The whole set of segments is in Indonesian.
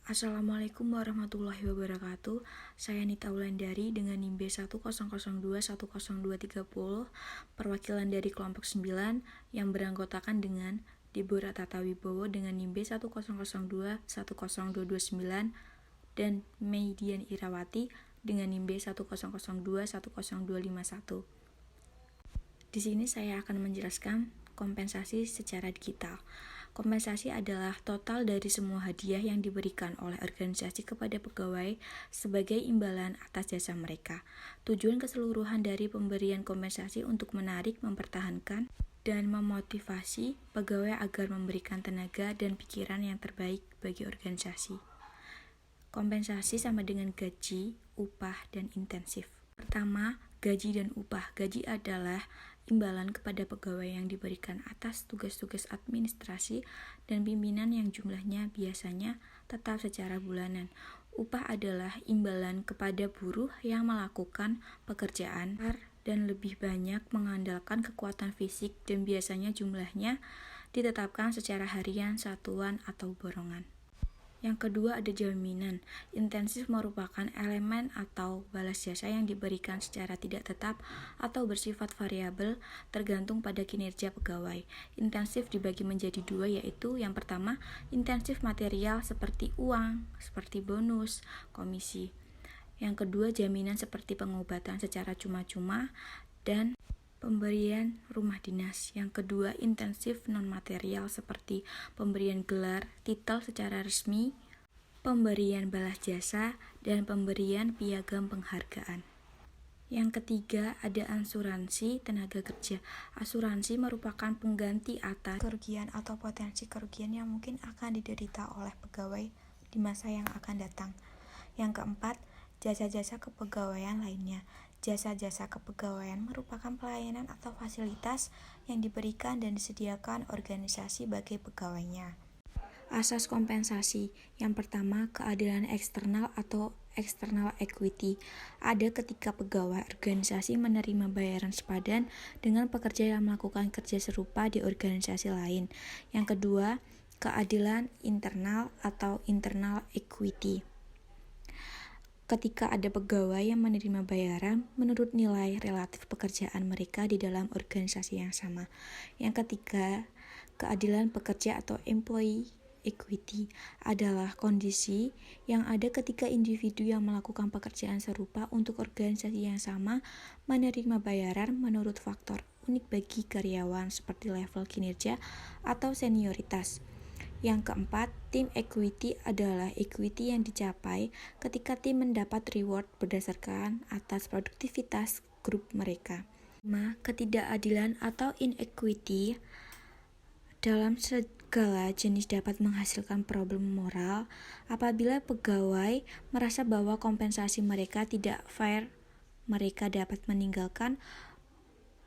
Assalamualaikum warahmatullahi wabarakatuh. Saya Nita Wulandari dengan NIM B100210230, perwakilan dari kelompok 9 yang beranggotakan dengan Deborah Tata Wibowo dengan NIM B100210229 dan Meidian Irawati dengan NIM B100210251. Di sini saya akan menjelaskan kompensasi secara digital. Kompensasi adalah total dari semua hadiah yang diberikan oleh organisasi kepada pegawai sebagai imbalan atas jasa mereka. Tujuan keseluruhan dari pemberian kompensasi untuk menarik, mempertahankan, dan memotivasi pegawai agar memberikan tenaga dan pikiran yang terbaik bagi organisasi. Kompensasi sama dengan gaji, upah, dan intensif. Pertama, gaji dan upah. Gaji adalah imbalan kepada pegawai yang diberikan atas tugas-tugas administrasi dan pimpinan yang jumlahnya biasanya tetap secara bulanan. Upah adalah imbalan kepada buruh yang melakukan pekerjaan dan lebih banyak mengandalkan kekuatan fisik dan biasanya jumlahnya ditetapkan secara harian, satuan, atau borongan. Yang kedua ada jaminan. Intensif merupakan elemen atau balas jasa yang diberikan secara tidak tetap atau bersifat variabel tergantung pada kinerja pegawai. Intensif dibagi menjadi dua, yaitu yang pertama intensif material seperti uang, seperti bonus, komisi. Yang kedua jaminan seperti pengobatan secara cuma-cuma dan pemberian rumah dinas. Yang kedua, intensif non-material seperti pemberian gelar, titel secara resmi, pemberian balas jasa, dan pemberian piagam penghargaan. Yang ketiga, ada asuransi tenaga kerja. Asuransi merupakan pengganti atas kerugian atau potensi kerugian yang mungkin akan diderita oleh pegawai di masa yang akan datang. Yang keempat, jasa-jasa kepegawaian lainnya. Jasa-jasa kepegawaian merupakan pelayanan atau fasilitas yang diberikan dan disediakan organisasi bagi pegawainya. Asas kompensasi. Yang pertama, keadilan eksternal atau external equity. Ada ketika pegawai organisasi menerima bayaran sepadan dengan pekerja yang melakukan kerja serupa di organisasi lain. Yang kedua, keadilan internal atau internal equity. Ketika ada pegawai yang menerima bayaran menurut nilai relatif pekerjaan mereka di dalam organisasi yang sama. Yang ketiga, keadilan pekerja atau employee equity adalah kondisi yang ada ketika individu yang melakukan pekerjaan serupa untuk organisasi yang sama menerima bayaran menurut faktor unik bagi karyawan seperti level kinerja atau senioritas. Yang keempat, team equity adalah equity yang dicapai ketika tim mendapat reward berdasarkan atas produktivitas grup mereka. 5. Ketidakadilan atau inequity dalam segala jenis dapat menghasilkan problem moral apabila pegawai merasa bahwa kompensasi mereka tidak fair, mereka dapat meninggalkan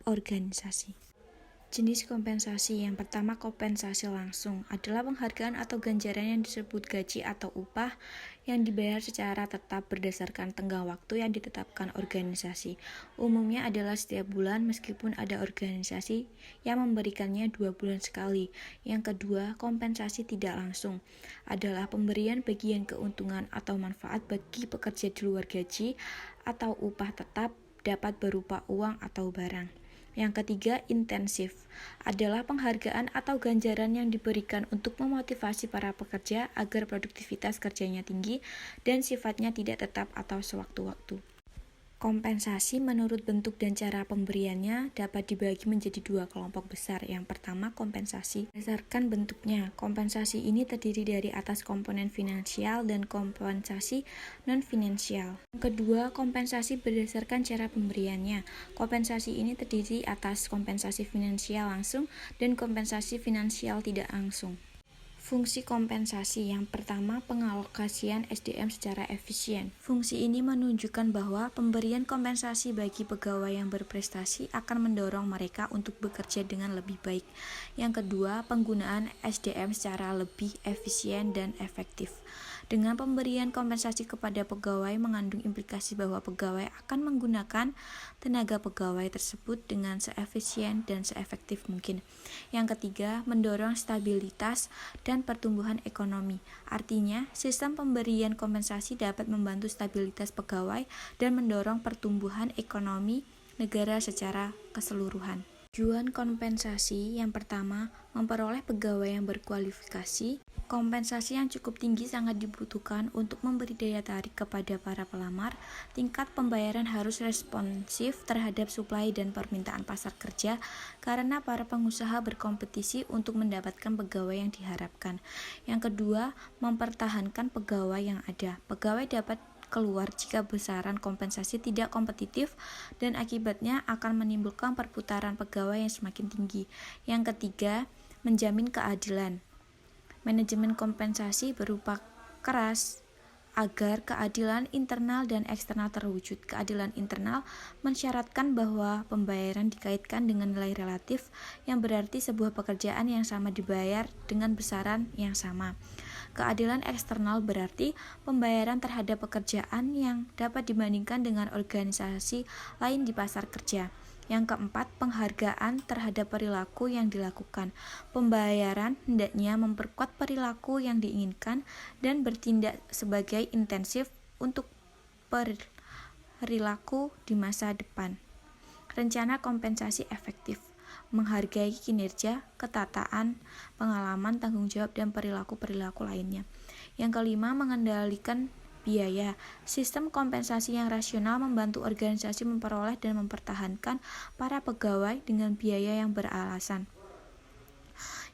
organisasi. Jenis kompensasi. Yang pertama, kompensasi langsung adalah penghargaan atau ganjaran yang disebut gaji atau upah yang dibayar secara tetap berdasarkan tenggang waktu yang ditetapkan organisasi. Umumnya adalah setiap bulan meskipun ada organisasi yang memberikannya 2 bulan sekali. Yang kedua, kompensasi tidak langsung adalah pemberian bagian keuntungan atau manfaat bagi pekerja di luar gaji atau upah tetap, dapat berupa uang atau barang. Yang ketiga, intensif adalah penghargaan atau ganjaran yang diberikan untuk memotivasi para pekerja agar produktivitas kerjanya tinggi dan sifatnya tidak tetap atau sewaktu-waktu. Kompensasi menurut bentuk dan cara pemberiannya dapat dibagi menjadi 2 kelompok besar. Yang pertama, kompensasi berdasarkan bentuknya. Kompensasi ini terdiri dari atas komponen finansial dan kompensasi non-finansial. Yang kedua, kompensasi berdasarkan cara pemberiannya. Kompensasi ini terdiri atas kompensasi finansial langsung dan kompensasi finansial tidak langsung. Fungsi kompensasi. Yang pertama, pengalokasian SDM secara efisien. Fungsi ini menunjukkan bahwa pemberian kompensasi bagi pegawai yang berprestasi akan mendorong mereka untuk bekerja dengan lebih baik. Yang kedua, penggunaan SDM secara lebih efisien dan efektif. Dengan pemberian kompensasi kepada pegawai mengandung implikasi bahwa pegawai akan menggunakan tenaga pegawai tersebut dengan seefisien dan seefektif mungkin. Yang ketiga, mendorong stabilitas dan dan pertumbuhan ekonomi. Artinya, sistem pemberian kompensasi dapat membantu stabilitas pegawai dan mendorong pertumbuhan ekonomi negara secara keseluruhan. Tujuan kompensasi yang pertama, memperoleh pegawai yang berkualifikasi. Kompensasi yang cukup tinggi sangat dibutuhkan untuk memberi daya tarik kepada para pelamar. Tingkat pembayaran harus responsif terhadap suplai dan permintaan pasar kerja karena para pengusaha berkompetisi untuk mendapatkan pegawai yang diharapkan. Yang kedua, mempertahankan pegawai yang ada. Pegawai dapat keluar jika besaran kompensasi tidak kompetitif dan akibatnya akan menimbulkan perputaran pegawai yang semakin tinggi. Yang ketiga, menjamin keadilan. Manajemen kompensasi berupa keras agar keadilan internal dan eksternal terwujud. Keadilan internal mensyaratkan bahwa pembayaran dikaitkan dengan nilai relatif, yang berarti sebuah pekerjaan yang sama dibayar dengan besaran yang sama. Keadilan eksternal berarti pembayaran terhadap pekerjaan yang dapat dibandingkan dengan organisasi lain di pasar kerja. Yang keempat, penghargaan terhadap perilaku yang dilakukan. Pembayaran hendaknya memperkuat perilaku yang diinginkan dan bertindak sebagai intensif untuk perilaku di masa depan. Rencana kompensasi efektif. Menghargai kinerja, ketataan, pengalaman, tanggung jawab, dan perilaku-perilaku lainnya. Yang kelima, mengendalikan biaya. Sistem kompensasi yang rasional membantu organisasi memperoleh dan mempertahankan para pegawai dengan biaya yang beralasan.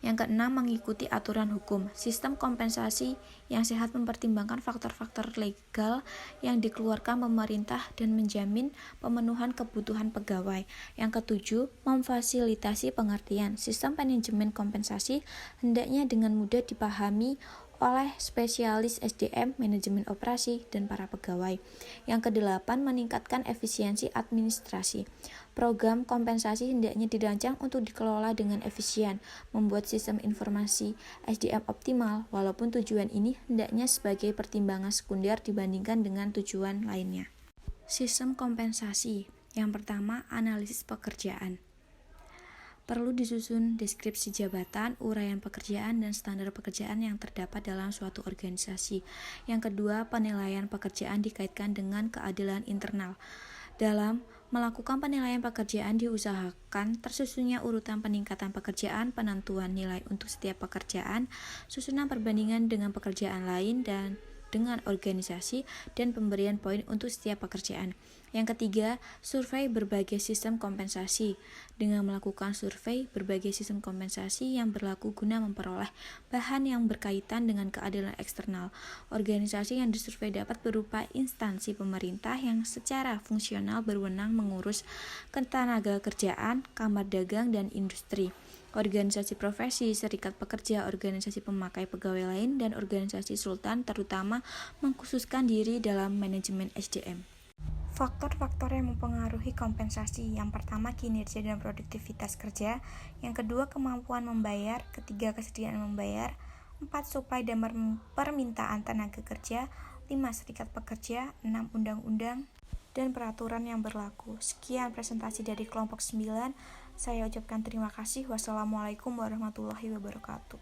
Yang keenam, mengikuti aturan hukum. Sistem kompensasi yang sehat mempertimbangkan faktor-faktor legal yang dikeluarkan pemerintah dan menjamin pemenuhan kebutuhan pegawai. Yang ketujuh, memfasilitasi pengertian. Sistem manajemen kompensasi hendaknya dengan mudah dipahami oleh spesialis SDM, manajemen operasi, dan para pegawai. Yang kedelapan, meningkatkan efisiensi administrasi. Program kompensasi hendaknya dirancang untuk dikelola dengan efisien, membuat sistem informasi SDM optimal, walaupun tujuan ini hendaknya sebagai pertimbangan sekunder dibandingkan dengan tujuan lainnya. Sistem kompensasi. Yang pertama, analisis pekerjaan. Perlu disusun deskripsi jabatan, uraian pekerjaan, dan standar pekerjaan yang terdapat dalam suatu organisasi. Yang kedua, penilaian pekerjaan dikaitkan dengan keadilan internal. Dalam melakukan penilaian pekerjaan diusahakan tersusunnya urutan peningkatan pekerjaan, penentuan nilai untuk setiap pekerjaan, susunan perbandingan dengan pekerjaan lain dan dengan organisasi, dan pemberian poin untuk setiap pekerjaan. Yang ketiga, survei berbagai sistem kompensasi. Dengan melakukan survei berbagai sistem kompensasi yang berlaku guna memperoleh bahan yang berkaitan dengan keadilan eksternal. Organisasi yang disurvei dapat berupa instansi pemerintah yang secara fungsional berwenang mengurus ketenaga kerjaan, kamar dagang, dan industri, organisasi profesi, serikat pekerja, organisasi pemakai pegawai lain, dan organisasi sultan, terutama mengkhususkan diri dalam manajemen SDM. Faktor-faktor yang mempengaruhi kompensasi. Yang pertama, kinerja dan produktivitas kerja. Yang kedua, kemampuan membayar. Ketiga, kesediaan membayar. 4, suplai dan permintaan tenaga kerja. 5, serikat pekerja. 6, undang-undang dan peraturan yang berlaku. Sekian presentasi dari kelompok 9. Saya ucapkan terima kasih. Wassalamualaikum warahmatullahi wabarakatuh.